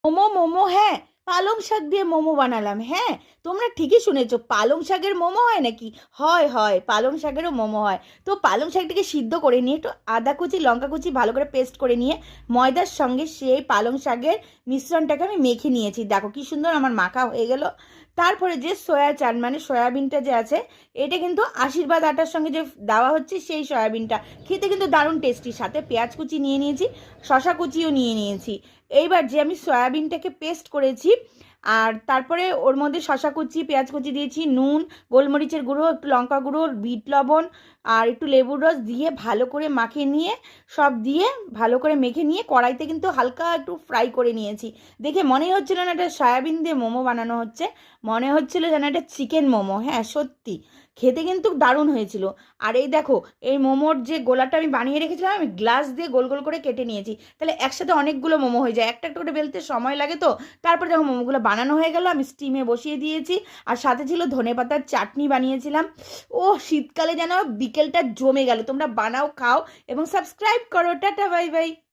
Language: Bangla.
মোমো মোমো হ্যাঁ, পালং শাক দিয়ে মোমো বানালাম। হ্যাঁ, তোমরা ঠিকই শুনেছো, পালং শাকের মোমো হয় নাকি? হয় হয়, পালং শাকেরও মোমো হয়। তো পালং শাকটাকে সিদ্ধ করে নিয়ে একটু আদা কুচি লঙ্কা কুচি ভালো করে পেস্ট করে নিয়ে ময়দার সঙ্গে সেই পালং শাকের মিশ্রণটাকে আমি মেখে নিয়েছি। দেখো কি সুন্দর আমার মাখা হয়ে গেল। তারপরে যে সয়া চান মানে সয়াবিনটা যে আছে, এটা কিন্তু আশীর্বাদ আটার সঙ্গে যে দেওয়া হচ্ছে সেই সয়াবিনটা, খেতে কিন্তু দারুণ টেস্টি। সাথে পেঁয়াজ কুচি নিয়ে নিয়েছি, শশা কুচিও নিয়ে নিয়েছি। এইবার যে আমি সয়াবিনটাকে পেস্ট করেছি, আর তারপরে ওর মধ্যে শশা কুচি পেঁয়াজ কুচি দিয়েছি, নুন, গোলমরিচের গুঁড়ো, একটু লঙ্কা গুঁড়ো, বিট লবণ আর একটু লেবুর রস দিয়ে ভালো করে মাখিয়ে নিয়ে, সব দিয়ে ভালো করে মেখে নিয়ে কড়াইতে কিন্তু হালকা একটু ফ্রাই করে নিয়েছি। দেখে মনেই হচ্ছিল না এটা সয়াবিন দিয়ে মোমো বানানো হচ্ছে, মনে হচ্ছিল যেন এটা চিকেন মোমো। হ্যাঁ সত্যি, খেতে কিন্তু দারুণ হয়েছিল। আর এই দেখো, এই মোমোর যে গোলাটা আমি বানিয়ে রেখেছিলাম, আমি গ্লাস দিয়ে গোল গোল করে কেটে নিয়েছি। তাহলে একসাথে অনেকগুলো মোমো হয়ে যায়, একটা একটা করে বেলতে সময় লাগে তো। তারপর যখন মোমোগুলো বানানো হয়ে গেল, আমি স্টিমে বসিয়ে দিয়েছি। আর সাথে ছিল ধনেপাতার চাটনি বানিয়েছিলাম। ও শীতকালে যেন বিকেলটা জমে গেল। তোমরা বানাও, খাও এবং সাবস্ক্রাইব করো। Tata, bye bye.